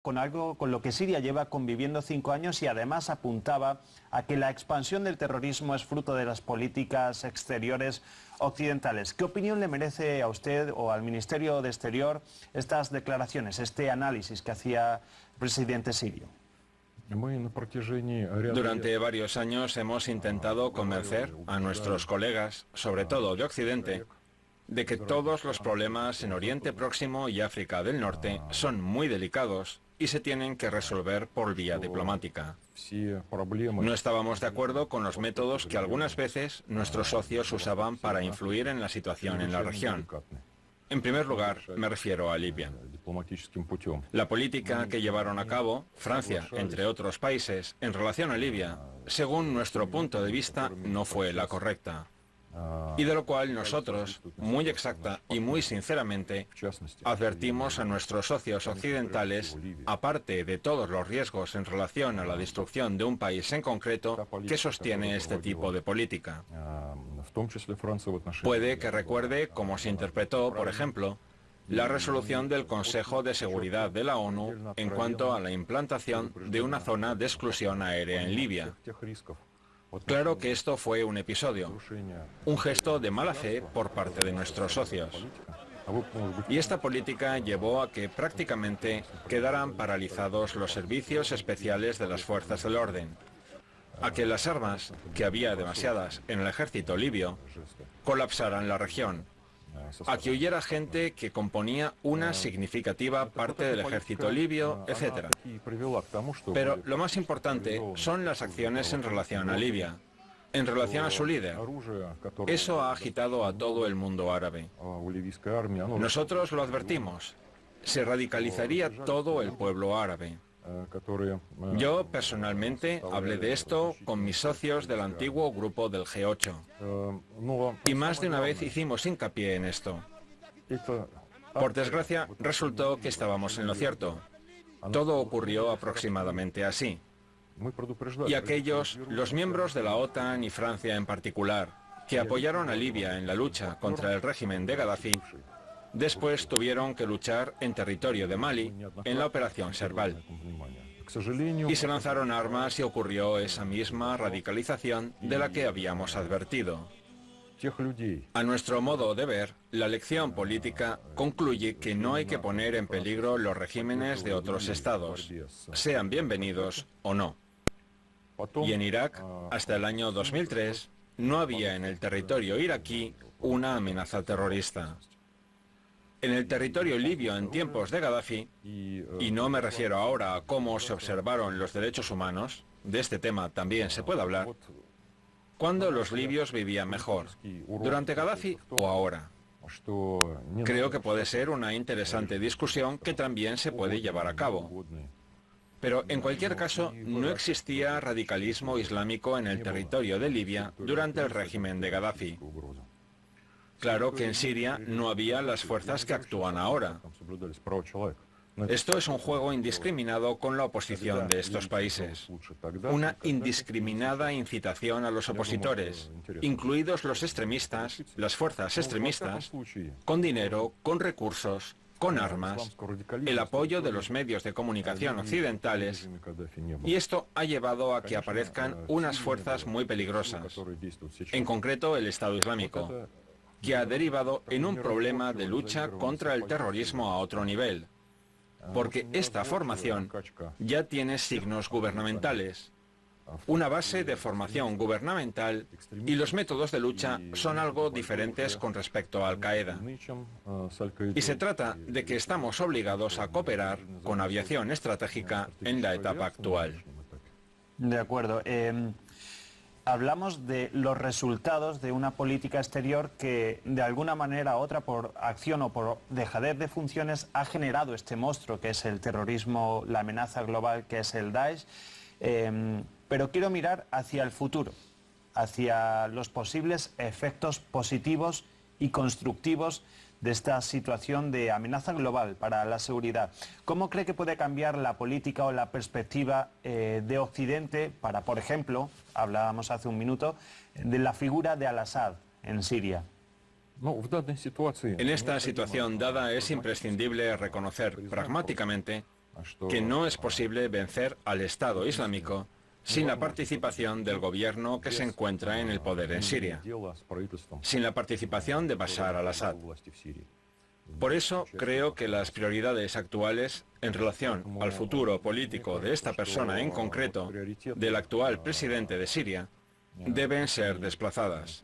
con algo con lo que Siria lleva conviviendo 5 años y además apuntaba a que la expansión del terrorismo es fruto de las políticas exteriores occidentales. ¿Qué opinión le merece a usted o al Ministerio de Exterior estas declaraciones, este análisis que hacía el presidente sirio? Durante varios años hemos intentado convencer a nuestros colegas, sobre todo de Occidente, de que todos los problemas en Oriente Próximo y África del Norte son muy delicados y se tienen que resolver por vía diplomática. No estábamos de acuerdo con los métodos que algunas veces nuestros socios usaban para influir en la situación en la región. En primer lugar, me refiero a Libia. La política que llevaron a cabo Francia, entre otros países, en relación a Libia, según nuestro punto de vista, no fue la correcta. Y de lo cual nosotros, muy exacta y muy sinceramente, advertimos a nuestros socios occidentales, aparte de todos los riesgos en relación a la destrucción de un país en concreto, que sostiene este tipo de política. Puede que recuerde cómo se interpretó, por ejemplo, la resolución del Consejo de Seguridad de la ONU en cuanto a la implantación de una zona de exclusión aérea en Libia. Claro que esto fue un episodio, un gesto de mala fe por parte de nuestros socios. Y esta política llevó a que prácticamente quedaran paralizados los servicios especiales de las fuerzas del orden, a que las armas, que había demasiadas en el ejército libio, colapsaran la región, a que huyera gente que componía una significativa parte del ejército libio, etc. Pero lo más importante son las acciones en relación a Libia, en relación a su líder. Eso ha agitado a todo el mundo árabe. Nosotros lo advertimos. Se radicalizaría todo el pueblo árabe. Yo, personalmente, hablé de esto con mis socios del antiguo grupo del G8. Y más de una vez hicimos hincapié en esto. Por desgracia, resultó que estábamos en lo cierto. Todo ocurrió aproximadamente así. Y aquellos, los miembros de la OTAN y Francia en particular, que apoyaron a Libia en la lucha contra el régimen de Gaddafi, después tuvieron que luchar en territorio de Mali, en la operación Serval. Y se lanzaron armas y ocurrió esa misma radicalización de la que habíamos advertido. A nuestro modo de ver, la lección política concluye que no hay que poner en peligro los regímenes de otros estados, sean bienvenidos o no. Y en Irak, hasta el año 2003, no había en el territorio iraquí una amenaza terrorista. En el territorio libio en tiempos de Gaddafi, y no me refiero ahora a cómo se observaron los derechos humanos, de este tema también se puede hablar, ¿cuándo los libios vivían mejor? ¿Durante Gaddafi o ahora? Creo que puede ser una interesante discusión que también se puede llevar a cabo. Pero en cualquier caso, no existía radicalismo islámico en el territorio de Libia durante el régimen de Gaddafi. Claro que en Siria no había las fuerzas que actúan ahora. Esto es un juego indiscriminado con la oposición de estos países. Una indiscriminada incitación a los opositores, incluidos los extremistas, las fuerzas extremistas, con dinero, con recursos, con armas, el apoyo de los medios de comunicación occidentales, y esto ha llevado a que aparezcan unas fuerzas muy peligrosas, en concreto el Estado Islámico, que ha derivado en un problema de lucha contra el terrorismo a otro nivel, porque esta formación ya tiene signos gubernamentales, una base de formación gubernamental, y los métodos de lucha son algo diferentes con respecto a Al-Qaeda. Y se trata de que estamos obligados a cooperar con aviación estratégica en la etapa actual. De acuerdo. Hablamos de los resultados de una política exterior que de alguna manera u otra, por acción o por dejadez de funciones, ha generado este monstruo que es el terrorismo, la amenaza global que es el Daesh. Pero quiero mirar hacia el futuro, hacia los posibles efectos positivos y constructivos de esta situación de amenaza global para la seguridad. ¿Cómo cree que puede cambiar la política o la perspectiva de Occidente para, por ejemplo, hablábamos hace un minuto, de la figura de Al-Assad en Siria? En esta situación dada es imprescindible reconocer pragmáticamente que no es posible vencer al Estado Islámico sin la participación del gobierno que se encuentra en el poder en Siria, sin la participación de Bashar al-Assad. Por eso creo que las prioridades actuales en relación al futuro político de esta persona en concreto, del actual presidente de Siria, deben ser desplazadas.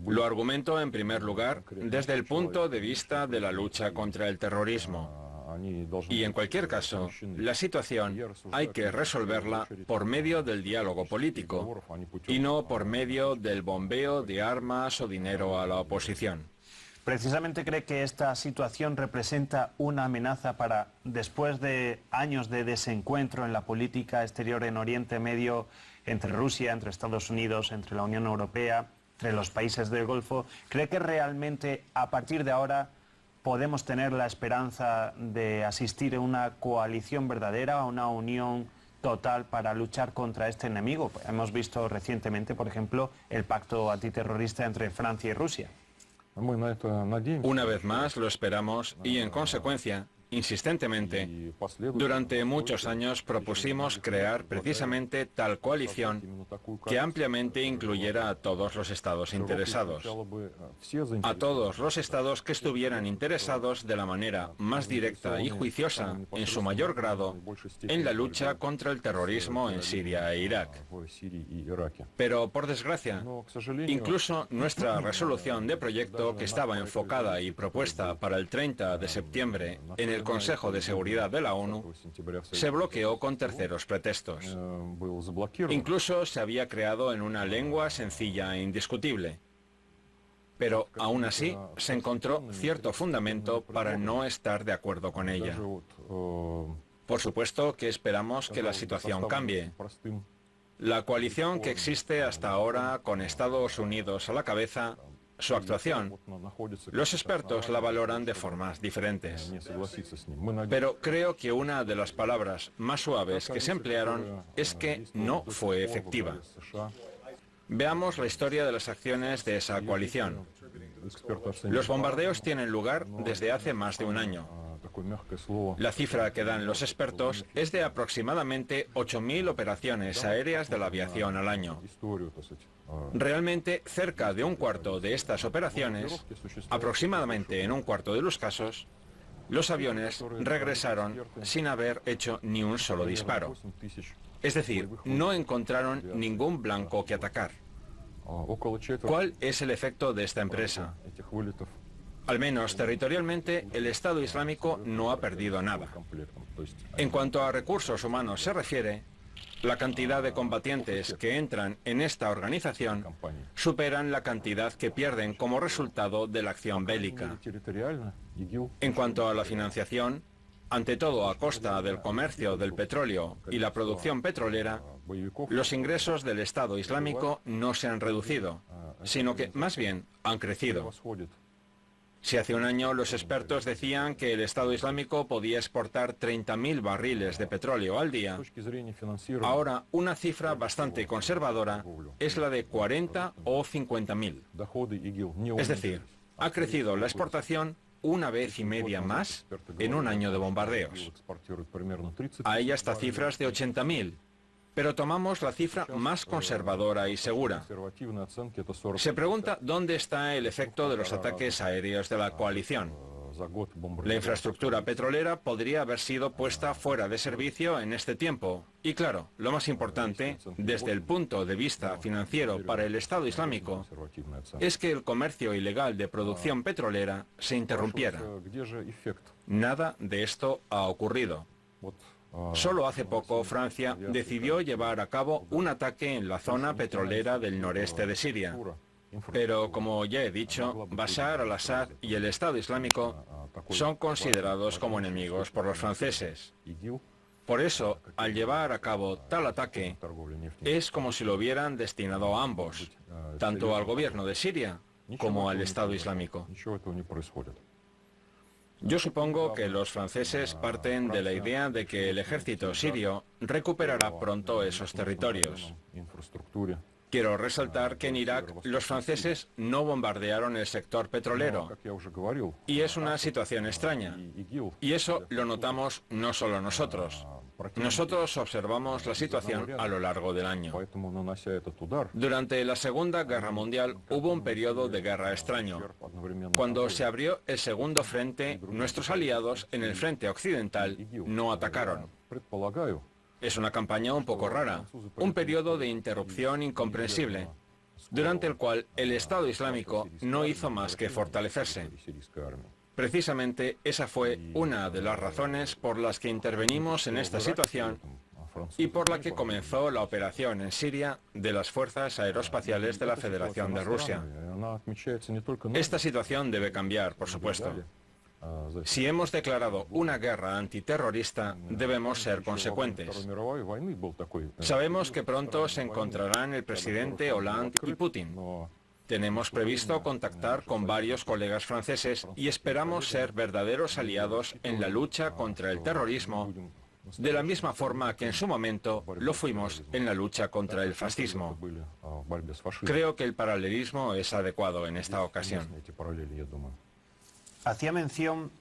Lo argumento en primer lugar desde el punto de vista de la lucha contra el terrorismo. Y en cualquier caso, la situación hay que resolverla por medio del diálogo político y no por medio del bombeo de armas o dinero a la oposición. ¿Precisamente cree que esta situación representa una amenaza para, después de años de desencuentro en la política exterior en Oriente Medio, entre Rusia, entre Estados Unidos, entre la Unión Europea, entre los países del Golfo, cree que realmente a partir de ahora podemos tener la esperanza de asistir a una coalición verdadera, a una unión total para luchar contra este enemigo? Hemos visto recientemente, por ejemplo, el pacto antiterrorista entre Francia y Rusia. Una vez más lo esperamos y, en consecuencia, insistentemente, durante muchos años propusimos crear precisamente tal coalición que ampliamente incluyera a todos los estados interesados, a todos los estados que estuvieran interesados de la manera más directa y juiciosa, en su mayor grado, en la lucha contra el terrorismo en Siria e Irak. Pero, por desgracia, incluso nuestra resolución de proyecto, que estaba enfocada y propuesta para el 30 de septiembre en el Consejo de Seguridad de la ONU, se bloqueó con terceros pretextos. Incluso se había creado en una lengua sencilla e indiscutible. Pero aún así se encontró cierto fundamento para no estar de acuerdo con ella. Por supuesto que esperamos que la situación cambie. La coalición que existe hasta ahora, con Estados Unidos a la cabeza, su actuación, los expertos la valoran de formas diferentes. Pero creo que una de las palabras más suaves que se emplearon es que no fue efectiva. Veamos la historia de las acciones de esa coalición. Los bombardeos tienen lugar desde hace más de un año. La cifra que dan los expertos es de aproximadamente 8.000 operaciones aéreas de la aviación al año. Realmente, cerca de un cuarto de estas operaciones, aproximadamente en un cuarto de los casos, los aviones regresaron sin haber hecho ni un solo disparo. Es decir, no encontraron ningún blanco que atacar. ¿Cuál es el efecto de esta empresa? Al menos territorialmente, el Estado Islámico no ha perdido nada. En cuanto a recursos humanos se refiere, la cantidad de combatientes que entran en esta organización superan la cantidad que pierden como resultado de la acción bélica. En cuanto a la financiación, ante todo a costa del comercio del petróleo y la producción petrolera, los ingresos del Estado Islámico no se han reducido, sino que más bien han crecido. Si hace un año los expertos decían que el Estado Islámico podía exportar 30.000 barriles de petróleo al día, ahora una cifra bastante conservadora es la de 40 o 50.000. Es decir, ha crecido la exportación una vez y media más en un año de bombardeos. Hay hasta cifras de 80.000. Pero tomamos la cifra más conservadora y segura. Se pregunta dónde está el efecto de los ataques aéreos de la coalición. La infraestructura petrolera podría haber sido puesta fuera de servicio en este tiempo. Y claro, lo más importante, desde el punto de vista financiero para el Estado Islámico, es que el comercio ilegal de producción petrolera se interrumpiera. Nada de esto ha ocurrido. Solo hace poco Francia decidió llevar a cabo un ataque en la zona petrolera del noreste de Siria. Pero, como ya he dicho, Bashar al-Assad y el Estado Islámico son considerados como enemigos por los franceses. Por eso, al llevar a cabo tal ataque, es como si lo hubieran destinado a ambos, tanto al gobierno de Siria como al Estado Islámico. Yo supongo que los franceses parten de la idea de que el ejército sirio recuperará pronto esos territorios. Quiero resaltar que en Irak los franceses no bombardearon el sector petrolero, y es una situación extraña. Y eso lo notamos no solo nosotros. Nosotros observamos la situación a lo largo del año. Durante la Segunda Guerra Mundial hubo un periodo de guerra extraño. Cuando se abrió el segundo frente, nuestros aliados en el frente occidental no atacaron. Es una campaña un poco rara, un periodo de interrupción incomprensible, durante el cual el Estado Islámico no hizo más que fortalecerse. Precisamente esa fue una de las razones por las que intervenimos en esta situación y por la que comenzó la operación en Siria de las Fuerzas Aeroespaciales de la Federación de Rusia. Esta situación debe cambiar, por supuesto. Si hemos declarado una guerra antiterrorista, debemos ser consecuentes. Sabemos que pronto se encontrarán el presidente Hollande y Putin. Tenemos previsto contactar con varios colegas franceses y esperamos ser verdaderos aliados en la lucha contra el terrorismo, de la misma forma que en su momento lo fuimos en la lucha contra el fascismo. Creo que el paralelismo es adecuado en esta ocasión. Hacía mención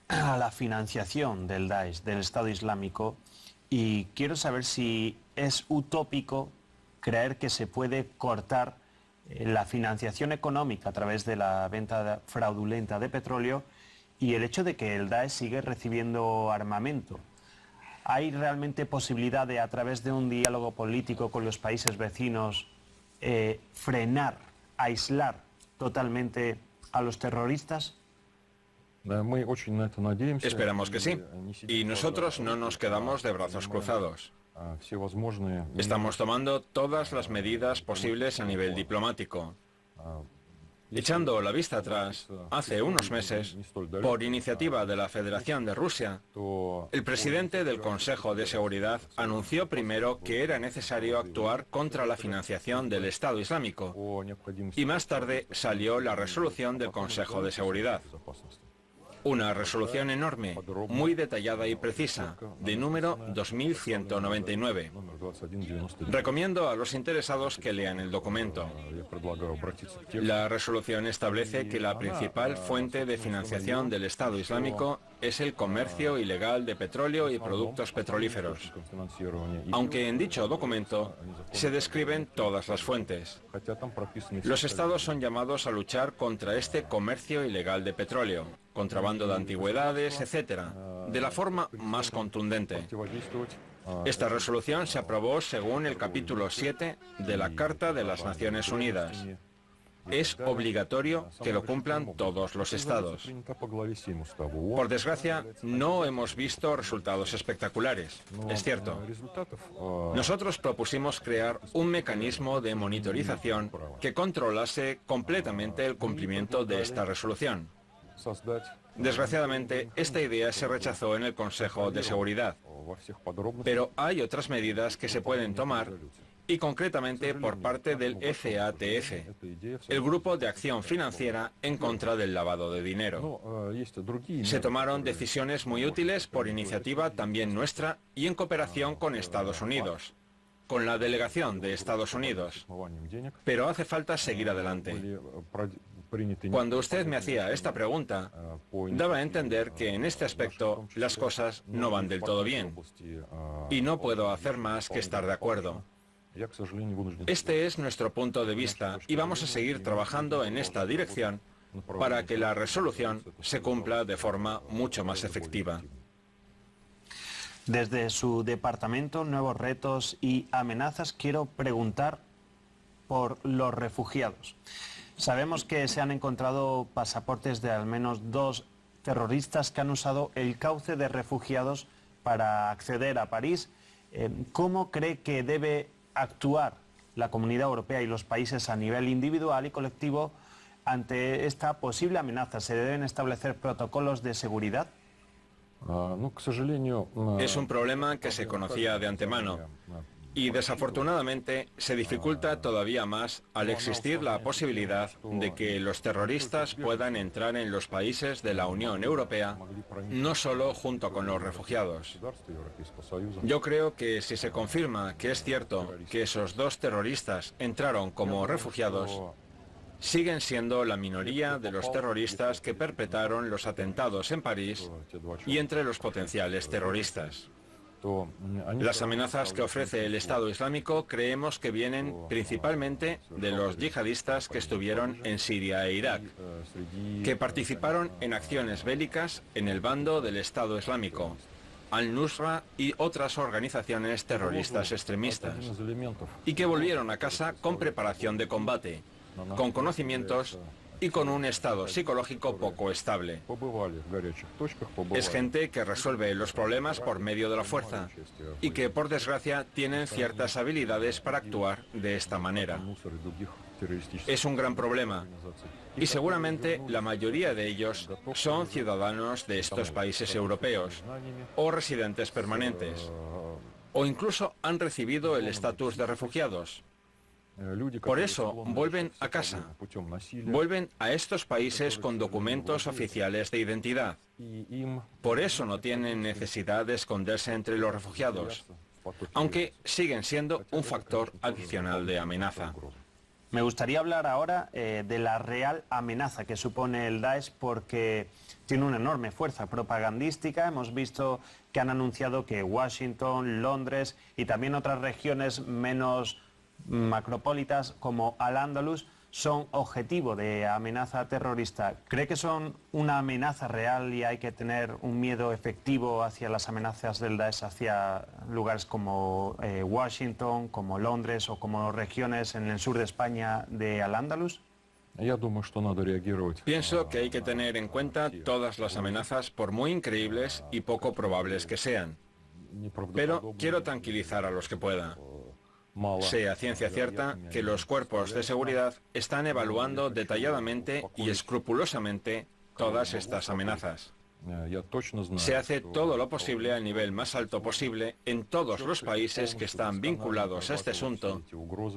a la financiación del Daesh, del Estado Islámico, y quiero saber si es utópico creer que se puede cortar la financiación económica a través de la venta fraudulenta de petróleo y el hecho de que el Daesh sigue recibiendo armamento. ¿Hay realmente posibilidad de, a través de un diálogo político con los países vecinos, frenar, aislar totalmente a los terroristas? Esperamos que sí. Y nosotros no nos quedamos de brazos cruzados. Estamos tomando todas las medidas posibles a nivel diplomático. Echando la vista atrás, hace unos meses, por iniciativa de la Federación de Rusia, el presidente del Consejo de Seguridad anunció primero que era necesario actuar contra la financiación del Estado Islámico, y más tarde salió la resolución del Consejo de Seguridad. Una resolución enorme, muy detallada y precisa, de número 2199. Recomiendo a los interesados que lean el documento. La resolución establece que la principal fuente de financiación del Estado Islámico es el comercio ilegal de petróleo y productos petrolíferos. Aunque en dicho documento se describen todas las fuentes. Los estados son llamados a luchar contra este comercio ilegal de petróleo, contrabando de antigüedades, etc., de la forma más contundente. Esta resolución se aprobó según el capítulo 7 de la Carta de las Naciones Unidas. Es obligatorio que lo cumplan todos los estados. Por desgracia, no hemos visto resultados espectaculares, es cierto. Nosotros propusimos crear un mecanismo de monitorización que controlase completamente el cumplimiento de esta resolución. Desgraciadamente, esta idea se rechazó en el Consejo de Seguridad. Pero hay otras medidas que se pueden tomar, y concretamente por parte del FATF, el Grupo de Acción Financiera en contra del lavado de dinero. Se tomaron decisiones muy útiles por iniciativa también nuestra y en cooperación con Estados Unidos, con la delegación de Estados Unidos. Pero hace falta seguir adelante. Cuando usted me hacía esta pregunta, daba a entender que en este aspecto las cosas no van del todo bien. Y no puedo hacer más que estar de acuerdo. Este es nuestro punto de vista y vamos a seguir trabajando en esta dirección para que la resolución se cumpla de forma mucho más efectiva. Desde su departamento, Nuevos Retos y Amenazas, quiero preguntar por los refugiados. Sabemos que se han encontrado pasaportes de al menos 2 terroristas que han usado el cauce de refugiados para acceder a París. ¿Cómo cree que debe actuar la Comunidad Europea y los países a nivel individual y colectivo ante esta posible amenaza? ¿Se deben establecer protocolos de seguridad? Es un problema que se conocía de antemano. Y desafortunadamente se dificulta todavía más al existir la posibilidad de que los terroristas puedan entrar en los países de la Unión Europea, no solo junto con los refugiados. Yo creo que si se confirma que es cierto que esos dos terroristas entraron como refugiados, siguen siendo la minoría de los terroristas que perpetraron los atentados en París y entre los potenciales terroristas. Las amenazas que ofrece el Estado Islámico creemos que vienen principalmente de los yihadistas que estuvieron en Siria e Irak, que participaron en acciones bélicas en el bando del Estado Islámico, Al-Nusra y otras organizaciones terroristas extremistas, y que volvieron a casa con preparación de combate, con conocimientos y con un estado psicológico poco estable. Es gente que resuelve los problemas por medio de la fuerza y que, por desgracia, tienen ciertas habilidades para actuar de esta manera. Es un gran problema y seguramente la mayoría de ellos son ciudadanos de estos países europeos o residentes permanentes o incluso han recibido el estatus de refugiados. Por eso vuelven a casa, vuelven a estos países con documentos oficiales de identidad. Por eso no tienen necesidad de esconderse entre los refugiados, aunque siguen siendo un factor adicional de amenaza. Me gustaría hablar ahora de la real amenaza que supone el Daesh porque tiene una enorme fuerza propagandística. Hemos visto que han anunciado que Washington, Londres y también otras regiones menos macropolitas como Al-Ándalus son objetivo de amenaza terrorista. ¿Cree que son una amenaza real y hay que tener un miedo efectivo hacia las amenazas del Daesh hacia lugares como Washington, como Londres o como regiones en el sur de España de Al-Ándalus? Pienso que hay que tener en cuenta todas las amenazas, por muy increíbles y poco probables que sean. Pero quiero tranquilizar a los que pueda. Sé a ciencia cierta que los cuerpos de seguridad están evaluando detalladamente y escrupulosamente todas estas amenazas. Se hace todo lo posible al nivel más alto posible en todos los países que están vinculados a este asunto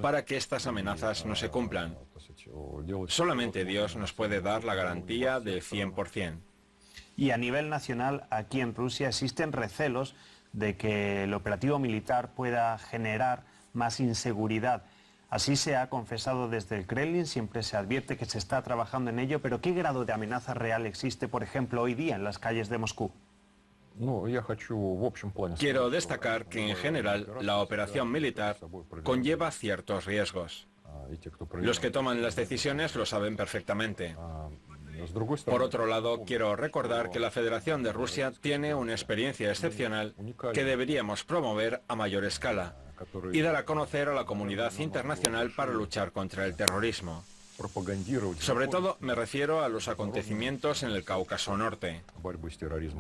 para que estas amenazas no se cumplan. Solamente Dios nos puede dar la garantía del 100%. Y a nivel nacional, aquí en Rusia, existen recelos de que el operativo militar pueda generar más inseguridad. Así se ha confesado desde el Kremlin, siempre se advierte que se está trabajando en ello, pero ¿qué grado de amenaza real existe, por ejemplo, hoy día en las calles de Moscú? Quiero destacar que en general la operación militar conlleva ciertos riesgos. Los que toman las decisiones lo saben perfectamente. Por otro lado, quiero recordar que la Federación de Rusia tiene una experiencia excepcional que deberíamos promover a mayor escala y dar a conocer a la comunidad internacional para luchar contra el terrorismo. Sobre todo me refiero a los acontecimientos en el Cáucaso Norte.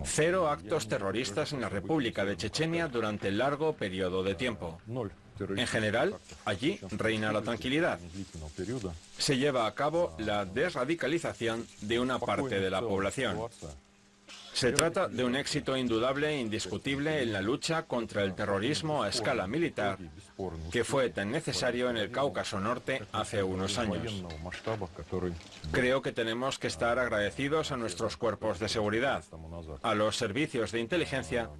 0 actos terroristas en la República de Chechenia durante largo periodo de tiempo. En general, allí reina la tranquilidad. Se lleva a cabo la desradicalización de una parte de la población. Se trata de un éxito indudable e indiscutible en la lucha contra el terrorismo a escala militar, que fue tan necesario en el Cáucaso Norte hace unos años. Creo que tenemos que estar agradecidos a nuestros cuerpos de seguridad, a los servicios de inteligencia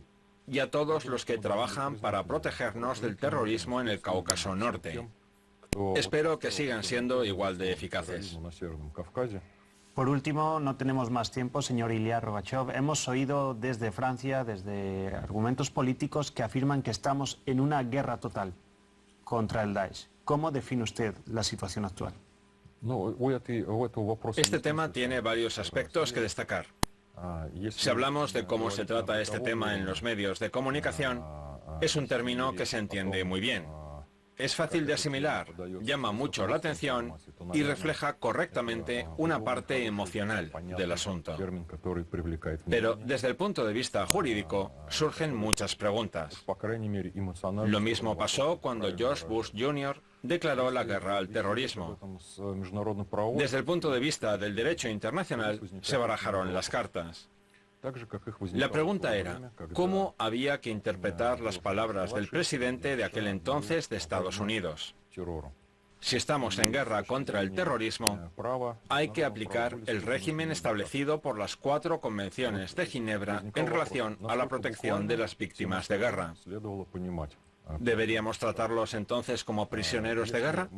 y a todos los que trabajan para protegernos del terrorismo en el Cáucaso Norte. Espero que sigan siendo igual de eficaces. Por último, no tenemos más tiempo, señor Ilya Rogachev. Hemos oído desde Francia, desde argumentos políticos que afirman que estamos en una guerra total contra el Daesh. ¿Cómo define usted la situación actual? Este tema tiene varios aspectos que destacar. Si hablamos de cómo se trata este tema en los medios de comunicación, es un término que se entiende muy bien. Es fácil de asimilar, llama mucho la atención y refleja correctamente una parte emocional del asunto. Pero desde el punto de vista jurídico surgen muchas preguntas. Lo mismo pasó cuando George Bush Jr. declaró la guerra al terrorismo. Desde el punto de vista del derecho internacional se barajaron las cartas. La pregunta era, ¿cómo había que interpretar las palabras del presidente de aquel entonces de Estados Unidos? Si estamos en guerra contra el terrorismo, hay que aplicar el régimen establecido por las 4 convenciones de Ginebra en relación a la protección de las víctimas de guerra. ¿Deberíamos tratarlos entonces como prisioneros de guerra?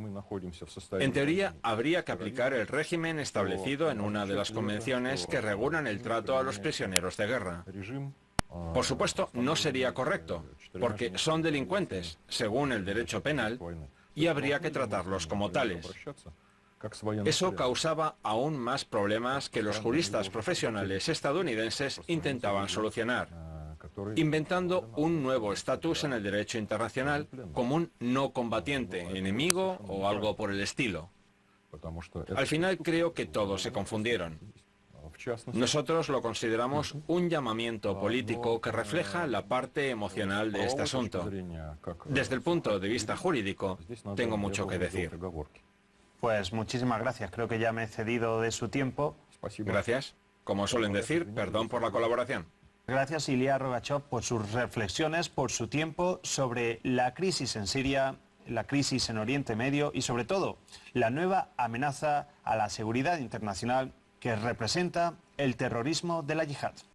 En teoría, habría que aplicar el régimen establecido en una de las convenciones que regulan el trato a los prisioneros de guerra. Por supuesto, no sería correcto, porque son delincuentes, según el derecho penal, y habría que tratarlos como tales. Eso causaba aún más problemas que los juristas profesionales estadounidenses intentaban solucionar, inventando un nuevo estatus en el derecho internacional como un no combatiente, enemigo o algo por el estilo. Al final creo que todos se confundieron. Nosotros lo consideramos un llamamiento político que refleja la parte emocional de este asunto. Desde el punto de vista jurídico, tengo mucho que decir. Pues muchísimas gracias. Creo que ya me he cedido de su tiempo. Gracias. Como suelen decir, perdón por la colaboración. Gracias, Ilya Rogachov, por sus reflexiones, por su tiempo sobre la crisis en Siria, la crisis en Oriente Medio y, sobre todo, la nueva amenaza a la seguridad internacional que representa el terrorismo de la yihad.